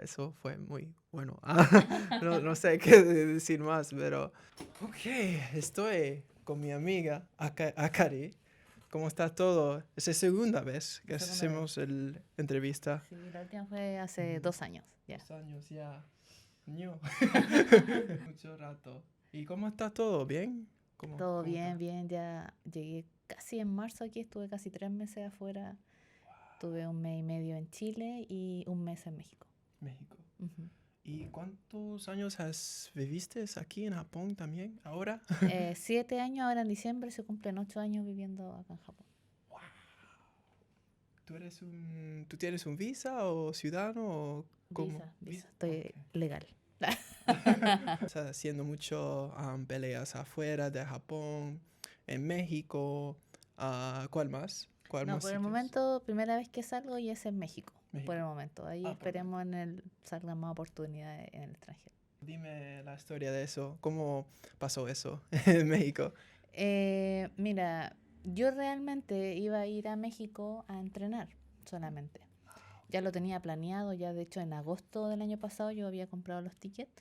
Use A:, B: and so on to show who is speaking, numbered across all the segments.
A: eso fue muy bueno. No sé qué decir más, pero... Ok, estoy con mi amiga Akari. ¿Cómo está todo? Es la segunda vez que
B: Segunda vez.
A: hacemos la entrevista.
B: Sí, la última fue hace
A: Ujú.
B: 2 años, ya.
A: 2 años ya. Ño. Mucho rato. ¿Y cómo está todo? ¿Bien?
B: Todo
A: ¿Cómo
B: bien,
A: está?
B: bien, ya llegué casi en marzo aquí, estuve casi 3 meses afuera, tuve 1 mes y medio en Chile y 1 mes en México.
A: México.
B: Ujú.
A: ¿Y cuántos años viviste aquí en Japón también ahora?
B: 7 años, ahora en diciembre se cumplen 8 años viviendo acá en Japón.
A: ¿Tú tienes un visa o ciudadano o cómo?
B: Visa,
A: Ok.
B: estoy legal.
A: Estás haciendo mucho peleas afuera de Japón, en México. ¿Cuál más? ¿Cuál
B: No,
A: más
B: por el
A: sitios?
B: momento, primera vez que salgo y es en México, por el
A: México.
B: momento. Ahí
A: Por el momento.
B: esperemos salgan más oportunidades en el extranjero.
A: Dime la historia de eso. ¿Cómo pasó eso en México?
B: Mira, yo realmente iba a ir a México a entrenar solamente. Ya lo tenía planeado, ya de hecho en agosto del año pasado yo había comprado los tickets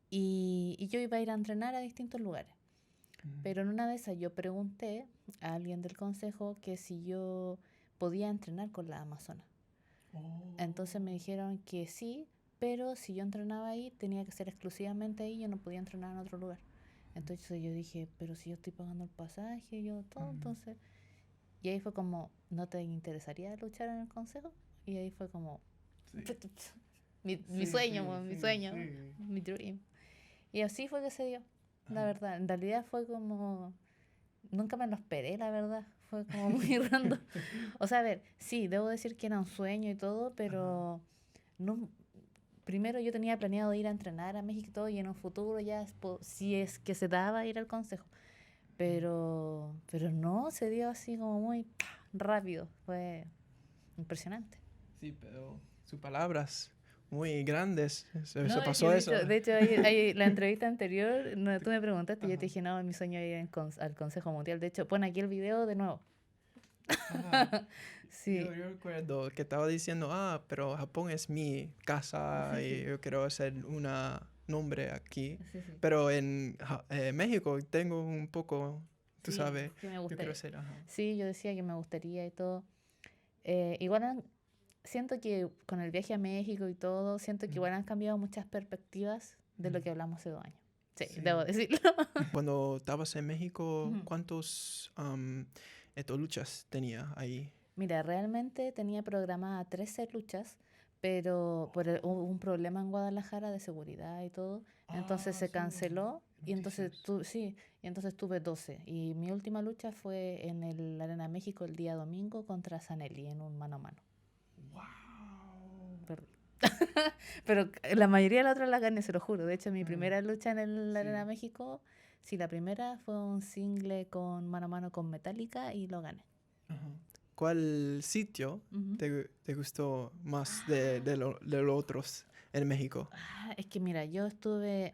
B: y yo iba a ir a entrenar a distintos lugares.
A: Mm.
B: Pero en una de esas yo pregunté a alguien del consejo que si yo podía entrenar con la Amazona. Entonces me
A: Oh.
B: dijeron que sí, pero si yo entrenaba ahí tenía que ser exclusivamente ahí, yo no podía entrenar en otro lugar. Entonces yo dije, pero si yo estoy pagando el pasaje, yo todo,
A: Mm.
B: entonces... Y ahí fue como, ¿no te interesaría luchar en el consejo? Y ahí fue como,
A: Sí.
B: mi
A: Sí,
B: sueño,
A: sí,
B: mi
A: sí,
B: sueño,
A: sí.
B: mi dream. Y así fue que se dio, la
A: Ajá.
B: verdad. En realidad fue como, nunca me lo esperé, la verdad. Fue como muy random. O sea, a ver, sí, debo decir que era un sueño y todo,
A: Ajá.
B: pero no, primero yo tenía planeado ir a entrenar a México y todo, y en un futuro ya, si es que se daba ir al consejo. Pero no, se dio así como muy rápido. Fue impresionante.
A: Sí, pero sus palabras muy grandes. ¿Se
B: No, es que
A: pasó eso?
B: de hecho la entrevista anterior, no, tú me preguntaste y yo
A: Ajá.
B: te dije, no, mi sueño era ir al Consejo Mundial. De hecho, pon aquí el video de nuevo.
A: Ajá.
B: Sí,
A: Yo recuerdo que estaba diciendo, pero Japón es mi casa
B: sí,
A: y
B: sí,
A: yo quiero hacer un nombre aquí.
B: sí, sí.
A: Pero en México tengo un poco, tú
B: Sí,
A: sabes,
B: que me
A: yo quiero
B: gustaría.
A: hacer, ajá.
B: Sí, yo decía que me gustaría y todo. Igual siento que con el viaje a México y todo, siento que
A: Mm,
B: igual han cambiado muchas perspectivas de lo
A: mm.
B: que hablamos hace 2 años. Sí, debo
A: Sí.
B: decirlo.
A: Cuando estabas en México,
B: Ujú.
A: ¿cuántos luchas tenía ahí?
B: Mira, realmente tenía programada 13 luchas, pero hubo un problema en Guadalajara de seguridad y todo, entonces se
A: Son
B: canceló y entonces
A: noticias.
B: sí, y entonces tuve 12. Y mi última lucha fue en el Arena México el día domingo contra Sanelli en un mano a mano.
A: ¡Wow!
B: Perdí. Pero la mayoría de las otras la gané, se lo juro. De hecho, mi
A: Mm,
B: primera lucha en el Arena
A: sí.
B: México, sí, la primera fue un single con mano a mano con Metallica y lo gané.
A: Ajá. ¿Cuál sitio
B: Ujú.
A: te gustó más de los otros en México?
B: Es que mira, yo estuve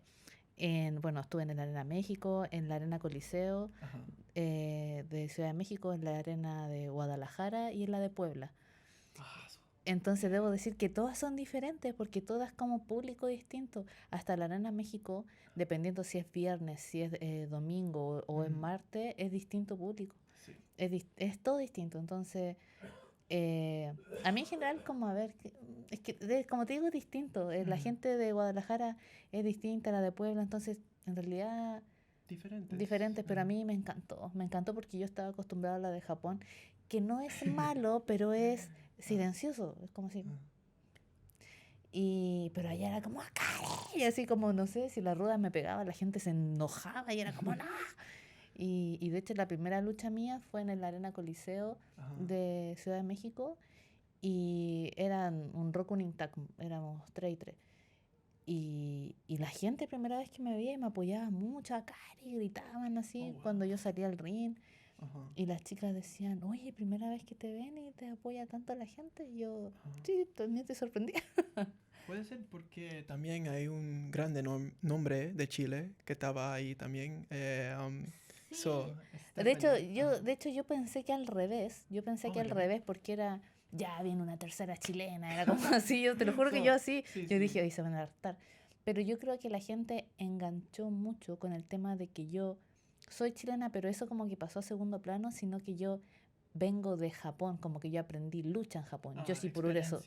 B: en el Arena México, en la Arena Coliseo
A: Ajá.
B: de Ciudad de México, en la Arena de Guadalajara y en la de Puebla.
A: Ah,
B: Entonces debo decir que todas son diferentes porque todas como público distinto. Hasta la Arena México, dependiendo si es viernes, si es domingo o es
A: mm,
B: martes, es distinto público.
A: sí.
B: Es todo distinto. Entonces, a mí en general, como a ver, es que como te digo, es distinto. La
A: Mm,
B: gente de Guadalajara es distinta a la de Puebla, entonces en realidad
A: diferentes.
B: diferentes, pero a mí me encantó porque yo estaba acostumbrada a la de Japón, que no es malo, pero es
A: Ah,
B: silencioso, es como si...
A: ah,
B: Pero allá era como, ¡acá! Y así como, no sé, si la rueda me pegaba, la gente se enojaba y era como, ¡no! Y de hecho la primera lucha mía fue en el Arena Coliseo
A: ajá.
B: de Ciudad de México y eran un Rokunin Tag, éramos 3 y 3. Y la gente, primera vez que me veía, me apoyaba mucho acá y gritaban
A: Oh,
B: así cuando
A: wow.
B: yo salía al ring.
A: Ajá.
B: Y las chicas decían, oye, primera vez que te ven y te apoya tanto la gente. Y yo,
A: Ajá.
B: sí, también te sorprendía.
A: Puede ser porque también hay un grande nombre de Chile que estaba ahí también.
B: Sí.
A: Stephanie. Ajá.
B: De hecho, yo pensé que al revés. Yo pensé
A: Oh,
B: que al
A: really?
B: revés porque era ya viene una tercera chilena, era como así, yo te lo juro que yo así, yo dije, hoy se van a hartar. Pero yo creo que la gente enganchó mucho con el tema de que yo soy chilena, pero eso como que pasó a segundo plano, sino que yo vengo de Japón, como que yo aprendí lucha en Japón. Yo sí por eso.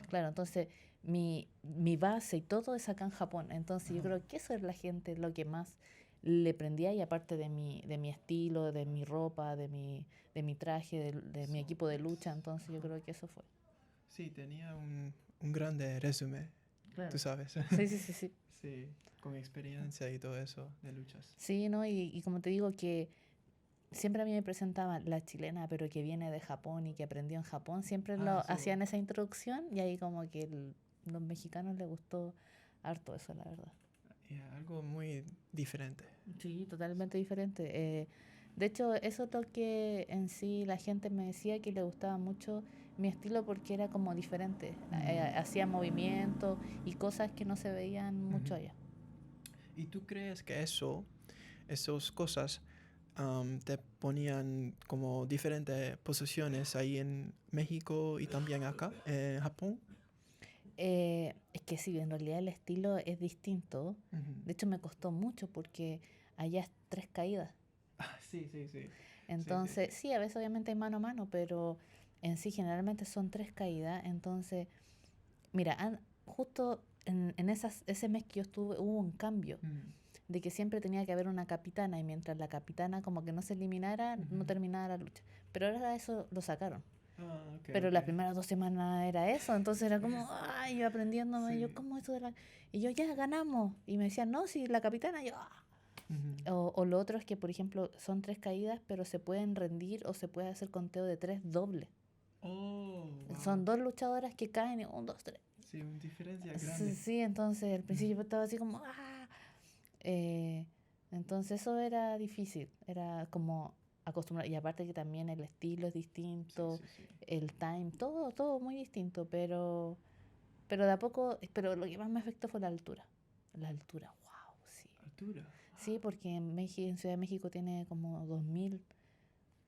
B: Claro, entonces mi base y todo es acá en Japón. Entonces yo creo que eso es la gente lo que más le prendía y aparte de mi estilo, de mi ropa, de mi traje, de mi equipo de lucha. Entonces yo creo que eso fue.
A: Sí, tenía un grande resumen,
B: Claro.
A: tú sabes.
B: Sí, sí, sí, sí.
A: Sí, con experiencia y todo eso de luchas.
B: Sí, ¿no? Y como te digo que siempre a mí me presentaban la chilena, pero que viene de Japón y que aprendió en Japón. Siempre lo hacían esa introducción y ahí como que los mexicanos les gustó harto eso, la verdad.
A: Algo muy diferente.
B: Sí, totalmente diferente. De hecho, eso es lo que en sí la gente me decía que le gustaba mucho mi estilo porque era como diferente. Hacía movimientos y cosas que no se veían mucho allá.
A: ¿Y tú crees que esas cosas te ponían como diferentes posiciones ahí en México y también acá, en Japón?
B: Es que sí, en realidad el estilo es distinto. De hecho, me costó mucho porque allá es 3 caídas.
A: Sí, sí, sí.
B: Entonces, sí, a veces obviamente hay mano a mano, pero en sí generalmente son 3 caídas. Entonces, mira, justo en ese mes que yo estuve hubo un cambio de que siempre tenía que haber una capitana y mientras la capitana como que no se eliminara, no terminaba la lucha. Pero ahora eso lo sacaron. Pero las primeras 2 semanas era eso, entonces era como, ay, yo aprendiéndome, yo, ¿cómo eso de la...? Y yo, ya, ganamos. Y me decían, no, si la capitana, yo, o lo otro es que, por ejemplo, son 3 caídas, pero se pueden rendir o se puede hacer conteo de 3 doble. Son 2 luchadoras que caen y 1, 2, 3.
A: Sí, una diferencia grande.
B: Sí, entonces al principio yo estaba así como, entonces eso era difícil, era como acostumbrar, y aparte que también el estilo es distinto, el time, todo muy distinto, pero de a poco, pero lo que más me afectó fue la altura, wow, sí.
A: ¿Altura?
B: Sí, porque en Ciudad de México tiene como 2000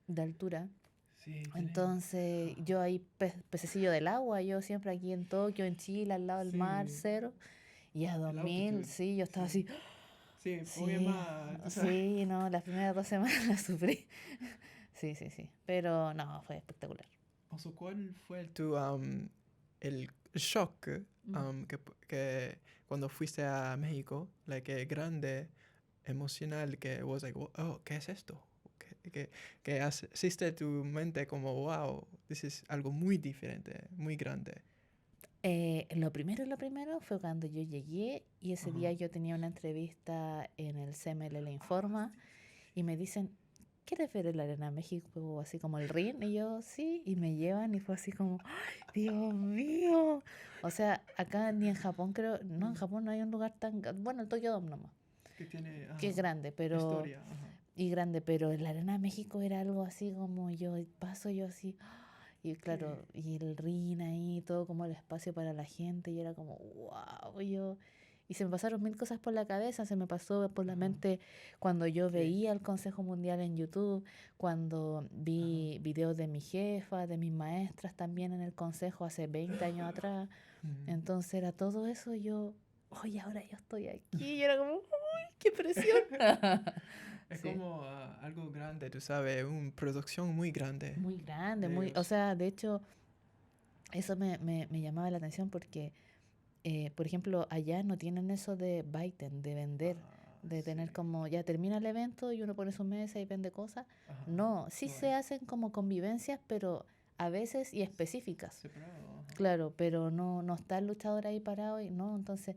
B: de altura.
A: Sí,
B: Entonces yo ahí pececillo del agua, yo siempre aquí en Tokio, en Chile, al lado del mar, 0, y a 2000, sí, yo estaba así.
A: Sí,
B: sí, no, las primeras 2 semanas las sufrí. Sí, pero no, fue espectacular.
A: ¿Cuál fue el shock que cuando fuiste a México, grande, emocional, que was like, oh, ¿qué es esto? Que hiciste tu mente como, wow, this is algo muy diferente, muy grande.
B: Lo primero fue cuando yo llegué y ese día yo tenía una entrevista en el CML Le Informa y me dicen, ¿quieres ver la Arena México así como el ring? Y yo, sí, y me llevan y fue así como, ¡ay, Dios mío! O sea, acá ni en Japón creo, no, en Japón no hay un lugar tan, bueno, el Tokyo Dome nomás. Que es grande, pero...
A: Historia,
B: y grande, pero en la Arena México era algo así como yo paso yo así, y claro, y el ring ahí, todo como el espacio para la gente, y era como, wow, y se me pasaron 1000 cosas por la cabeza, se me pasó por la mente cuando yo veía el Consejo Mundial en YouTube, cuando vi videos de mi jefa, de mis maestras también en el Consejo hace 20 años atrás, entonces era todo eso, y yo, oye, ahora yo estoy aquí, y era como, uy, qué presión.
A: Es como algo grande, tú sabes, una producción muy grande.
B: Muy grande, o sea, de hecho, eso me llamaba la atención porque, por ejemplo, allá no tienen eso de baiten, de vender, de tener como, ya termina el evento y uno pone su mesa y vende cosas. No, sí se hacen como convivencias, pero a veces y específicas. Claro, pero no está el luchador ahí parado y no, entonces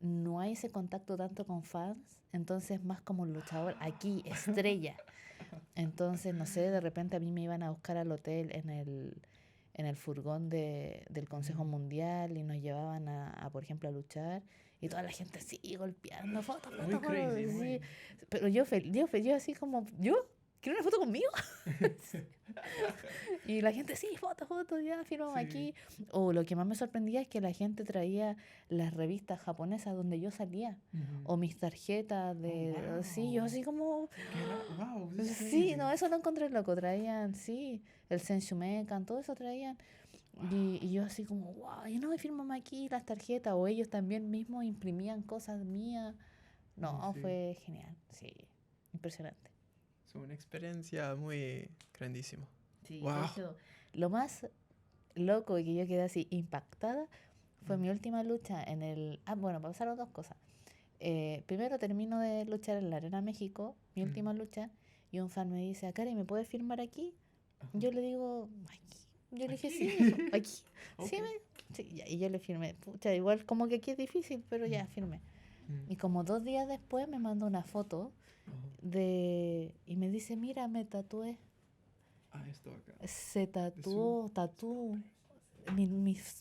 B: no hay ese contacto tanto con fans, entonces más como un luchador aquí, estrella. Entonces, no sé, de repente a mí me iban a buscar al hotel en el furgón del Consejo Mundial y nos llevaban por ejemplo, a luchar y toda la gente así golpeando, fotos, sí. Pero yo así como, ¿yo? ¿Quiero una foto conmigo? Y la gente, sí, fotos, ya firmamos aquí. O lo que más me sorprendía es que la gente traía las revistas japonesas donde yo salía. O mis tarjetas de... Sí, yo así como... Sí, no, eso lo encontré loco. Traían, sí, el Senshumekan, todo eso traían. Y yo así como, wow, y no, fírmame aquí las tarjetas. O ellos también mismos imprimían cosas mías. No,
A: Sí.
B: fue genial, sí, impresionante.
A: Es una experiencia muy grandísima.
B: Sí, de
A: Wow.
B: hecho, lo más loco y que yo quedé así impactada fue
A: Mm,
B: mi última lucha en el... Ah, bueno, pasaron dos cosas. Primero termino de luchar en la Arena México, mi
A: mm,
B: última lucha, y un fan me dice, Akari, ¿me puedes firmar aquí?
A: ajá.
B: Yo le digo, aquí. Yo le dije, sí,
A: Aquí.
B: mijo, aquí.
A: Ok.
B: Sí, sí, ya, y yo le firmé. Pucha, igual como que aquí es difícil, pero
A: Mm,
B: ya firmé.
A: mm,
B: Y como 2 días después me mandó una foto
A: ajá.
B: y me dice, mira, me tatué.
A: Ah, esto acá.
B: Se
A: De su
B: tatuó
A: esposa.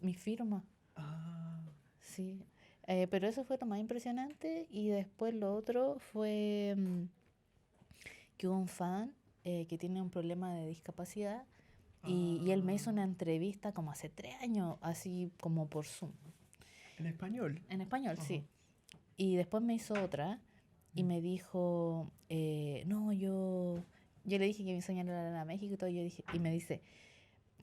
B: mi firma.
A: Ah,
B: Sí. Pero eso fue lo más impresionante. Y después lo otro fue que hubo un fan que tiene un problema de discapacidad y él me hizo una
A: ah.
B: entrevista como hace 3 años, así como por Zoom.
A: En español.
B: En español,
A: Ajá.
B: sí. Y después me hizo otra y
A: Mm,
B: me dijo, no, yo le dije que mi sueño era ir a México y todo, y me dice,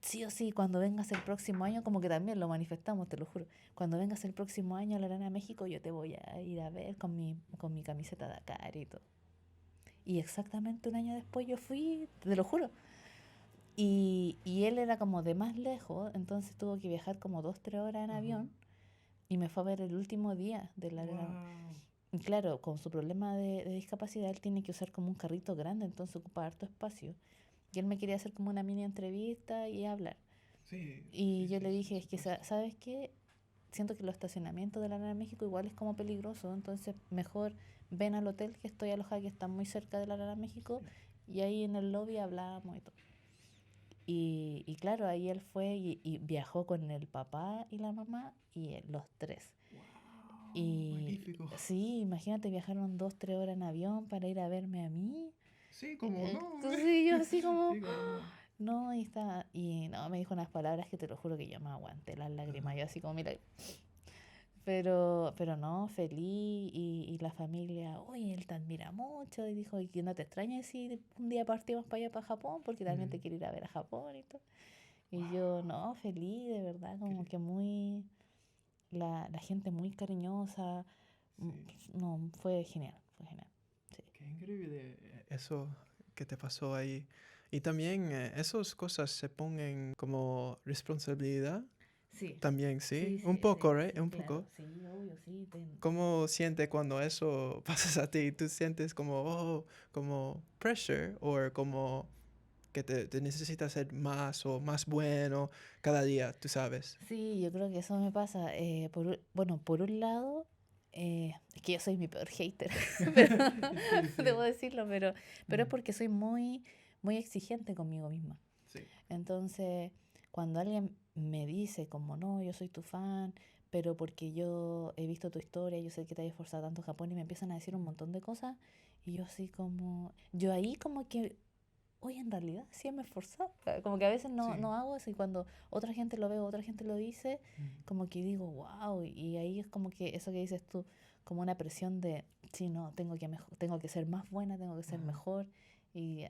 B: sí o sí, cuando vengas el próximo año, como que también lo manifestamos, te lo juro, cuando vengas el próximo año a la Arena México, yo te voy a ir a ver con mi camiseta de Dakar y todo. Y exactamente un año después yo fui, te lo juro. Y él era como de más lejos, entonces tuvo que viajar como 2, 3 horas en
A: ajá.
B: avión y me fue a ver el último día de la Arena.
A: Wow.
B: Y claro, con su problema de discapacidad, él tiene que usar como un carrito grande, entonces ocupa harto espacio. Y él me quería hacer como una mini entrevista y hablar.
A: Sí,
B: Y
A: sí,
B: yo
A: sí,
B: le
A: sí,
B: dije, es que,
A: supuesto.
B: ¿sabes qué? Siento que los estacionamientos de la Arena México igual es como peligroso, entonces mejor ven al hotel que estoy alojada, que está muy cerca de la Arena México,
A: Sí.
B: y ahí en el lobby hablamos y todo. Y claro, ahí él fue y viajó con el papá y la mamá y los tres.
A: Wow,
B: Y
A: magnífico.
B: sí, imagínate, viajaron 2, 3 horas en avión para ir a verme a mí.
A: Sí, como no.
B: Entonces yo así como,
A: Sí, como no.
B: no, y no, me dijo unas palabras que te lo juro que yo me aguanté las lágrimas, yo
A: Ajá.
B: así como, mira, pero no, feliz y la familia, oye, él te admira mucho y dijo, y que no te extrañes si un día partimos para allá, para Japón, porque también te
A: Mm,
B: quiere ir a ver a Japón y todo. Y yo,
A: wow.
B: no, feliz, de verdad, como
A: Qué,
B: que muy, la gente muy cariñosa,
A: sí.
B: no, fue genial, fue genial. Sí.
A: Qué increíble eso que te pasó ahí. Y también esas cosas se ponen como responsabilidad.
B: Sí,
A: También, sí.
B: sí,
A: Un
B: sí,
A: poco,
B: sí,
A: ¿right?
B: sí,
A: Un
B: claro,
A: poco.
B: sí, obvio, sí.
A: ¿Cómo sientes cuando eso pasa a ti? ¿Tú sientes como, oh, como pressure o como que te necesitas ser más o más bueno cada día, tú sabes?
B: Sí, yo creo que eso me pasa. Bueno, por un lado, es que yo soy mi peor hater, pero
A: Sí,
B: debo
A: sí.
B: decirlo, pero es
A: Mm,
B: porque soy muy, muy exigente conmigo misma.
A: sí.
B: Entonces, cuando alguien me dice como, no, yo soy tu fan, pero porque yo he visto tu historia, yo sé que te has esforzado tanto en Japón y me empiezan a decir un montón de cosas, y yo así como, yo ahí como que oye, en realidad sí me he esforzado. Como que a veces no,
A: Sí.
B: no hago eso y cuando otra gente lo ve, otra gente lo dice,
A: Mm,
B: como que digo, wow, y ahí es como que eso que dices tú, como una presión de, sí, no, tengo que ser más buena, tengo que ser
A: ajá.
B: mejor y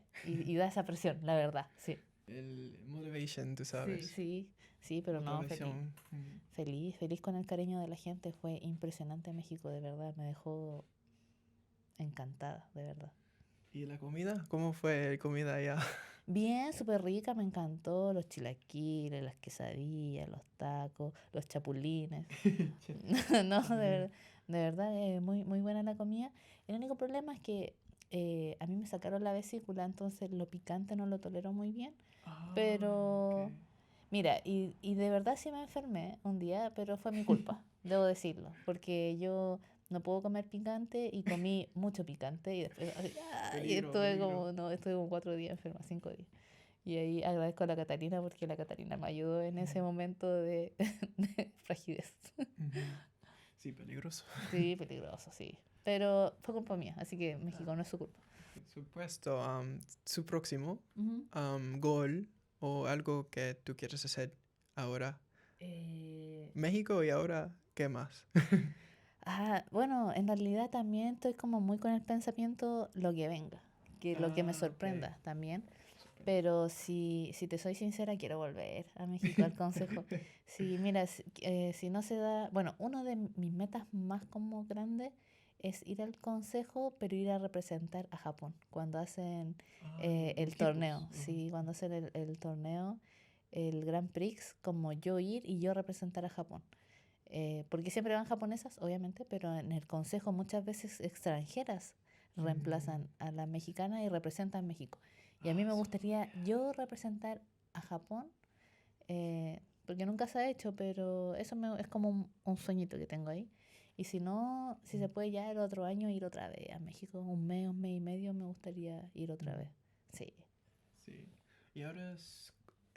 B: da esa presión, la verdad, sí.
A: El motivation, tú
B: Sí,
A: sabes.
B: sí, sí, pero no, feliz,
A: Motivación. Mm.
B: feliz, feliz con el cariño de la gente, fue impresionante México, de verdad, me dejó encantada, de verdad.
A: ¿Y la comida? ¿Cómo fue la comida allá?
B: Bien, súper rica, me encantó. Los chilaquiles, las quesadillas, los tacos, los chapulines. No,
A: Chapulines.
B: de verdad, muy, muy buena la comida. El único problema es que a mí me sacaron la vesícula, entonces lo picante no lo tolero muy bien.
A: Ah, ok.
B: Pero, mira, y de verdad sí me enfermé un día, pero fue mi culpa, debo decirlo. Porque yo no puedo comer picante y comí mucho picante y después, así, y
A: Peligro, peligro.
B: estuve como 4 días enferma, 5 días. Y ahí agradezco a la Catarina porque la Catarina me ayudó en ese
A: Mm,
B: momento de fragilez.
A: ujú. Sí, peligroso.
B: Sí, peligroso, sí. Pero fue culpa mía, así que México
A: Ah,
B: no es su culpa.
A: por supuesto, su próximo
B: Ujú.
A: gol o algo que tú quieres hacer ahora.
B: Eh,
A: México y ahora, ¿qué más?
B: bueno, en realidad también estoy como muy con el pensamiento lo que venga, que lo que me
A: Ah, ok.
B: sorprenda también. Pero si te soy sincera, quiero volver a México al consejo. Si, mira, si no se da, bueno, una de mis metas más como grandes es ir al consejo, pero ir a representar a Japón cuando hacen el torneo. Sí, cuando hacen el torneo, el Grand Prix, como yo ir y yo representar a Japón. Porque siempre van japonesas, obviamente, pero en el consejo muchas veces extranjeras reemplazan a la mexicana y representan México. Y a mí me gustaría yo representar a Japón, porque nunca se ha hecho, pero eso es como un sueñito que tengo ahí. Y si no, si se puede ya el otro año ir otra vez a México, un mes y medio me gustaría ir otra vez. Sí.
A: Sí. ¿Y ahora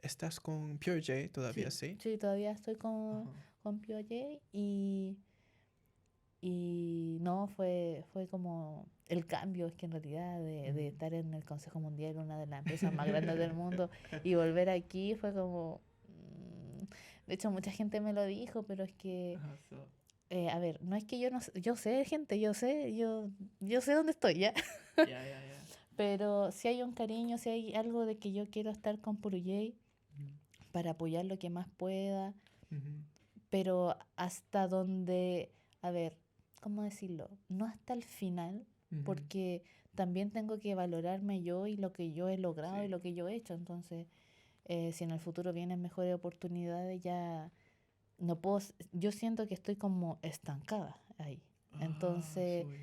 A: estás con Pure J todavía, sí?
B: Sí, todavía estoy
A: Ajá.
B: con Piaget y no, fue como el cambio, es que en realidad de estar en el Consejo Mundial, una de las empresas más grandes del mundo, y volver aquí fue como... De hecho, mucha gente me lo dijo, pero es que,
A: Ajá, so,
B: a ver, no es que yo no sé, yo sé, gente, yo sé dónde estoy, ¿ya?
A: ya, ya, ya.
B: Pero si hay un cariño, si hay algo de que yo quiero estar con Puruyey para apoyar lo que más pueda,
A: Ujú,
B: pero hasta donde, a ver, ¿cómo decirlo? No hasta el final,
A: ujú.
B: porque también tengo que valorarme yo y lo que yo he logrado y
A: Sí.
B: lo que yo he hecho. Entonces, si en el futuro vienen mejores oportunidades, ya no puedo, yo siento que estoy como estancada ahí.
A: Ah,
B: Entonces,
A: soy.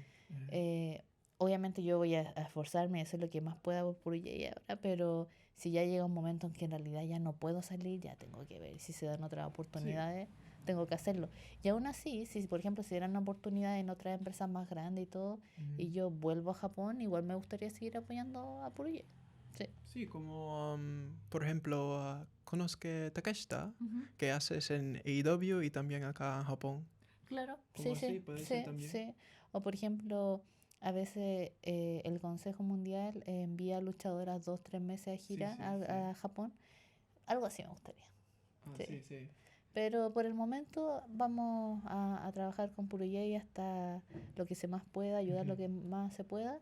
B: eh, obviamente yo voy a esforzarme y hacer lo que más pueda por ella y ahora, pero si ya llega un momento en que en realidad ya no puedo salir, ya tengo que ver si se dan otras
A: Sí.
B: oportunidades, tengo que hacerlo. Y aún así, si por ejemplo se dieran una oportunidad en otras empresas más grandes y todo,
A: Ujú.
B: y yo vuelvo a Japón, igual me gustaría seguir apoyando a Puruye. Sí.
A: Sí, como por ejemplo, Konosuke Takeshita,
B: Ujú.
A: que haces en AEW y también acá en Japón.
B: Claro,
A: Como
B: sí, sí,
A: así, puede ser
B: sí,
A: también.
B: sí. O por ejemplo, a veces el Consejo Mundial envía luchadoras 2, 3 meses a
A: Sí,
B: gira
A: sí, sí.
B: a Japón. Algo así me gustaría.
A: Ah,
B: Sí.
A: sí, sí.
B: Pero por el momento vamos a trabajar con Puruyey hasta lo que se más pueda, ayudar
A: Ujú.
B: lo que más se pueda.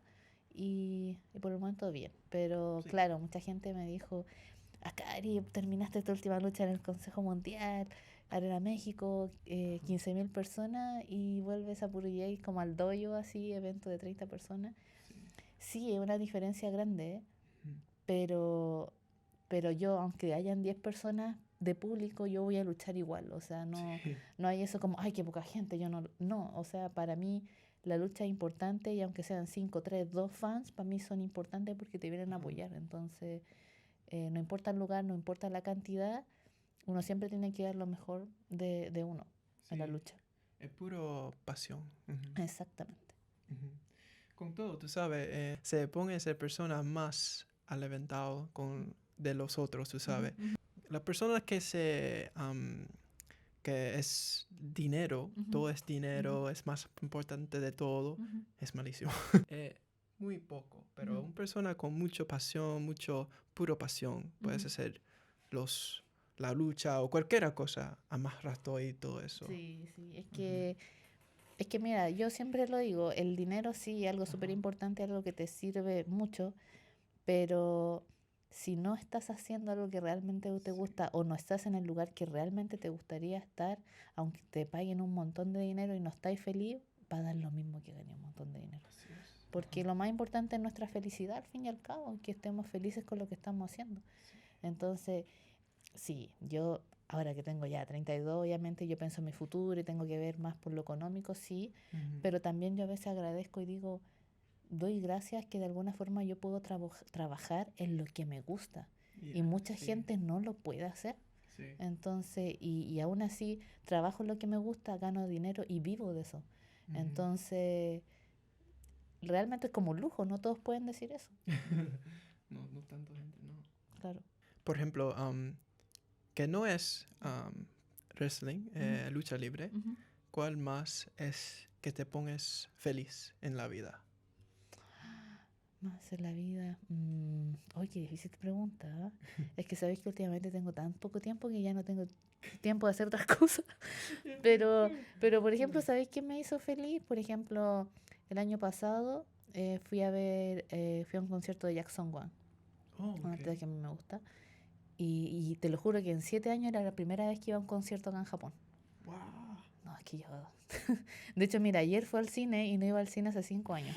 B: Y por el momento bien. Pero
A: Sí.
B: claro, mucha gente me dijo, Akari, terminaste tu última lucha en el Consejo Mundial, Arena México, 15.000 personas y vuelves a Puruyey como al doyo, así, evento de 30 personas.
A: Sí.
B: Sí, es una diferencia grande,
A: Ujú.
B: pero, pero yo, aunque hayan 10 personas de público, yo voy a luchar igual. O sea,
A: Sí.
B: no hay eso como, ay, qué poca gente, yo no. No, o sea, para mí la lucha es importante y aunque sean 5 3 2 fans, para mí son importantes porque te vienen a
A: Ajá.
B: apoyar. Entonces, no importa el lugar, no importa la cantidad, uno siempre tiene que dar lo mejor de uno en la
A: Sí.
B: lucha.
A: Es puro pasión. Ujú,
B: Exactamente.
A: ujú. Con todo, tú sabes, se pone a ser persona más alevantado con de los otros, tú
B: Ujú,
A: sabes.
B: ujú,
A: Las personas que es dinero,
B: ujú,
A: todo es
B: ujú,
A: dinero, es más importante de todo,
B: ujú,
A: es malísimo. Muy poco, pero
B: ujú.
A: una persona con mucha pasión, mucho puro pasión, puedes
B: Ujú.
A: hacer los, la lucha o cualquier cosa, amarras todo y todo eso.
B: Sí, sí,
A: Ujú.
B: es que mira, yo siempre lo digo, el dinero sí, algo súper
A: Ajá.
B: importante, algo que te sirve mucho, pero si no estás haciendo algo que realmente te
A: Sí,
B: gusta o no estás en el lugar que realmente te gustaría estar, aunque te paguen un montón de dinero y no estáis feliz, va a dar lo mismo que ganar un montón de dinero.
A: así es. Ajá.
B: Porque lo más importante es nuestra felicidad, al fin y al cabo, que estemos felices con lo que estamos haciendo.
A: Sí.
B: Entonces, sí, yo ahora que tengo ya 32, obviamente yo pienso en mi futuro y tengo que ver más por lo económico, sí,
A: Ujú.
B: pero también yo a veces agradezco y digo, doy gracias que de alguna forma yo puedo trabajar en lo que me gusta y
A: Ya,
B: mucha
A: sí,
B: gente no lo puede hacer.
A: sí.
B: Entonces, y aún así trabajo en lo que me gusta, gano dinero y vivo de eso.
A: Ujú.
B: Entonces, realmente es como un lujo, no todos pueden decir eso.
A: No, no tanta gente, no.
B: Claro.
A: Por ejemplo, que no es wrestling,
B: Ujú,
A: lucha libre,
B: ujú.
A: ¿cuál más es que te pones feliz en la vida?
B: Más en la vida. Oye, qué difícil pregunta. ¿Ah? Es que sabéis que últimamente tengo tan poco tiempo que ya no tengo tiempo de hacer otras cosas. Pero por ejemplo, ¿sabéis qué me hizo feliz? Por ejemplo, el año pasado fui a un concierto de Jackson Wang.
A: Oh,
B: una actividad
A: ok.
B: que a mí me gusta. Y te lo juro que en 7 años era la primera vez que iba a un concierto acá en Japón.
A: Wow.
B: No, es que yo... De hecho, mira, ayer fue al cine y no iba al cine hace 5 años.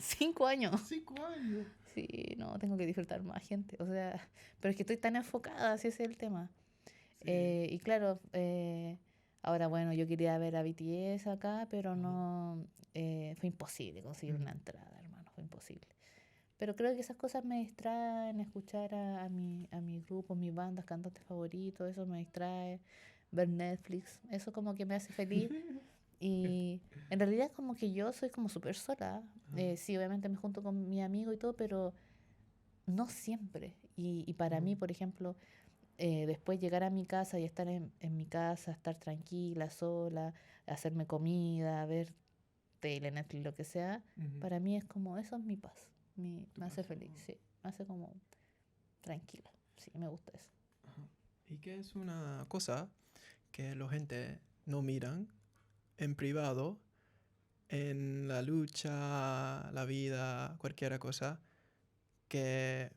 B: 5 años.
A: 5 años.
B: Sí, no, tengo que disfrutar más, gente. O sea, pero es que estoy tan enfocada, así es el tema.
A: Sí.
B: Y claro, ahora bueno, yo quería ver a BTS acá, pero
A: Ajá.
B: no, fue imposible conseguir una
A: Ujú.
B: entrada, hermano, fue imposible. Pero creo que esas cosas me distraen, escuchar a mi grupo, mis bandas, cantantes favoritos, eso me distrae, ver Netflix, eso como que me hace feliz. Y en realidad como que yo soy como súper sola.
A: Ajá.
B: Sí, obviamente me junto con mi amigo y todo, pero no siempre. Y para
A: Ujú.
B: mí, por ejemplo, después llegar a mi casa y estar en mi casa, estar tranquila, sola, hacerme comida, ver tele, Netflix, lo que sea,
A: Ujú.
B: para mí es como, eso es mi paz.
A: Tu
B: Me hace
A: paz.
B: feliz, sí. Me hace como tranquila. Sí, me gusta eso.
A: Ajá. ¿Y qué es una cosa que la gente no miran en privado, en la lucha, la vida, cualquier cosa, que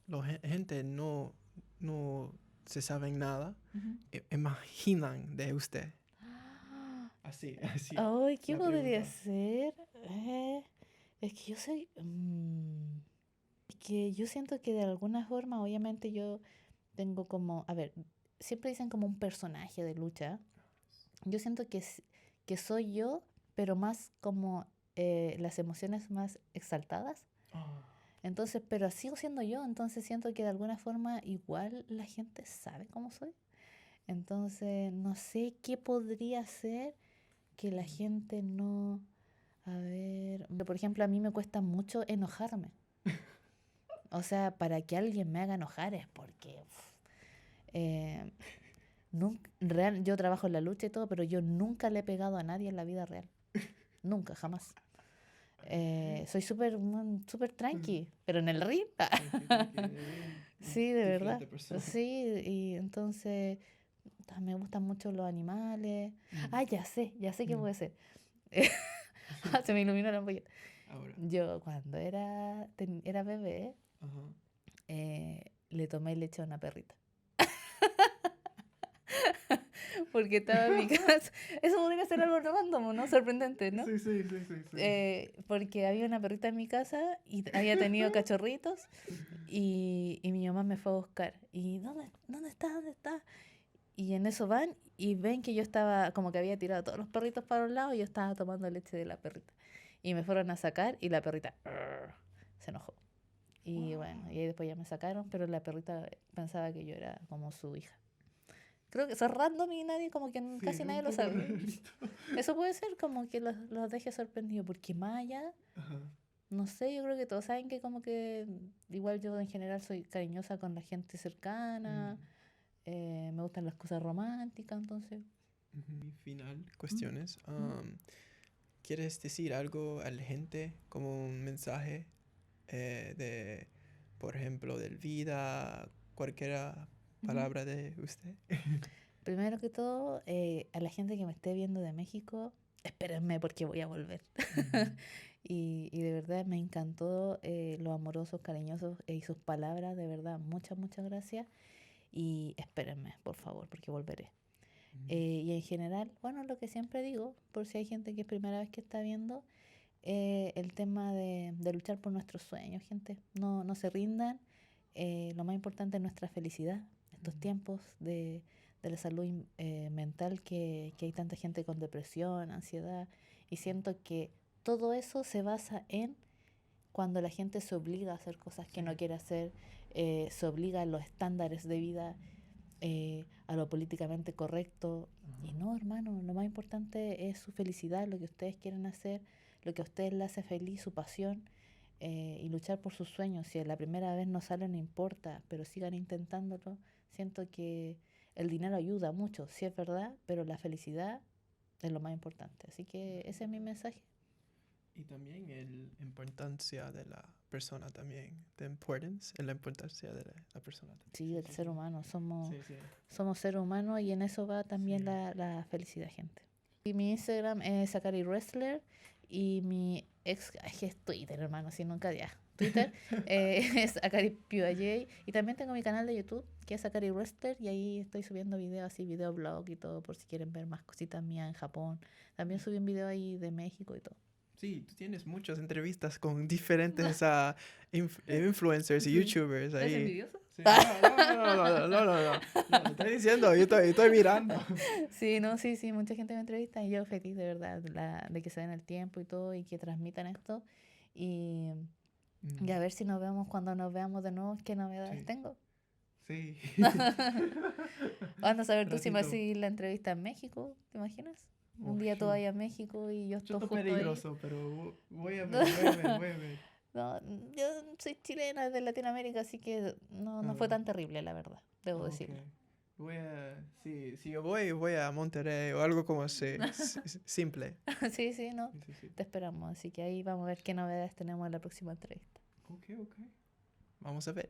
A: la gente no se saben nada,
B: Ujú.
A: imaginan de usted? Así, así.
B: Ay, ¿qué
A: La
B: podría
A: pregunta.
B: ser? Es que yo soy... es que yo siento que de alguna forma, obviamente yo tengo como... A ver, siempre dicen como un personaje de lucha. Yo siento que soy yo, pero más como las emociones más exaltadas.
A: Ah,
B: Entonces, pero sigo siendo yo, entonces siento que de alguna forma igual la gente sabe cómo soy. Entonces, no sé qué podría ser que la gente no... A ver, por ejemplo, a mí me cuesta mucho enojarme. O sea, para que alguien me haga enojar es porque... eh, yo trabajo en la lucha y todo, pero yo nunca le he pegado a nadie en la vida real. Nunca, jamás. Soy súper súper tranqui, pero en el ring,
A: tranqui, tranqui, en el ring,
B: sí, de verdad.
A: diferente persona.
B: Sí, y entonces me gustan mucho los animales.
A: Mm,
B: Ah, ya sé qué
A: mm.
B: puede ser. Se me iluminó la ampolleta.
A: Ahora.
B: Yo cuando era bebé,
A: Ajá.
B: le tomé leche a una perrita. Porque estaba en mi casa. Eso podría ser algo random, ¿no? Sorprendente, ¿no?
A: Sí, sí, sí, sí, sí.
B: Porque había una perrita en mi casa y había tenido cachorritos y mi mamá me fue a buscar. ¿Y dónde está? ¿Dónde está? Y en eso van y ven que yo estaba, como que había tirado todos los perritos para un lado y yo estaba tomando leche de la perrita. Y me fueron a sacar y la perrita se enojó. Y bueno, y ahí después ya me sacaron, pero la perrita pensaba que yo era como su hija. Creo que eso es random y nadie, como que
A: Sí,
B: casi
A: es
B: nadie
A: un
B: lo
A: poco
B: sabe.
A: rarito.
B: Eso puede ser como que los deje sorprendidos, porque más allá,
A: Ajá.
B: no sé, yo creo que todos saben que como que igual yo en general soy cariñosa con la gente
A: Mm.
B: cercana, me gustan las cosas románticas, entonces...
A: Ujú. Y final,
B: mm,
A: cuestiones.
B: mm.
A: ¿Quieres decir algo a la gente como un mensaje de, por ejemplo, del vida, cualquier
B: Ujú.
A: palabra de usted?
B: Primero que todo, a la gente que me esté viendo de México, espérenme porque voy a volver.
A: Ujú.
B: Y de verdad me encantó los amorosos, cariñosos y sus palabras, de verdad, muchas gracias. Y espérenme, por favor, porque volveré.
A: Ujú.
B: Y en general, bueno, lo que siempre digo, por si hay gente que es primera vez que está viendo, el tema de luchar por nuestros sueños, gente. No se rindan. Lo más importante es nuestra felicidad. Estos
A: Ujú.
B: tiempos de la salud mental que hay tanta gente con depresión, ansiedad. Y siento que todo eso se basa en cuando la gente se obliga a hacer cosas que no
A: Sí.
B: quiere hacer, se obliga a los estándares de vida, a lo políticamente correcto.
A: Ajá.
B: Y no, hermano, lo más importante es su felicidad, lo que ustedes quieren hacer, lo que a ustedes les hace feliz, su pasión, y luchar por sus sueños. Si la primera vez no sale, no importa, pero sigan intentándolo. Siento que el dinero ayuda mucho, sí es verdad, pero la felicidad es lo más importante. Así que ese es mi mensaje.
A: Y también la importancia de la persona también. The importance, la importancia de la persona
B: Sí,
A: también.
B: del
A: Sí, sí,
B: ser
A: sí.
B: humano,
A: Sí, sí.
B: somos seres humanos y en eso va también
A: Sí.
B: la felicidad, gente. Y mi Instagram es Sakari Wrestler y mi ex, ay, es Twitter, hermano, si nunca ya. Twitter, es Akari PewDiePie. Y también tengo mi canal de YouTube, que es Akari Wrestler, y ahí estoy subiendo videos así, videoblog y todo, por si quieren ver más cositas mías en Japón. También subí un video ahí de México y todo.
A: Sí, tú tienes muchas entrevistas con diferentes influencers y
B: Sí.
A: YouTubers
B: ¿Eres
A: ahí.
B: envidioso?
A: Sí, no, estoy diciendo, yo estoy mirando.
B: Sí, no, sí, sí, mucha gente me entrevista y yo feliz de verdad de que se den el tiempo y todo y que transmitan esto. Y a ver si nos vemos cuando nos veamos de nuevo, qué novedades
A: Sí.
B: tengo.
A: Sí.
B: Vamos a ver tú si me
A: Ratito.
B: haces la entrevista en México, ¿te imaginas? Un
A: Oh,
B: día tú
A: shoot.
B: vayas a México y yo estoy
A: Choto
B: justo ahí.
A: peligroso, pero voy a ver.
B: No, yo soy chilena de Latinoamérica, así que no fue tan terrible, la verdad, debo
A: Ok.
B: decirlo.
A: Si yo voy a Monterrey o algo como así, simple.
B: Sí, sí, no,
A: Sí.
B: te esperamos, así que ahí vamos a ver qué novedades tenemos en la próxima entrevista.
A: Ok. Vamos a ver.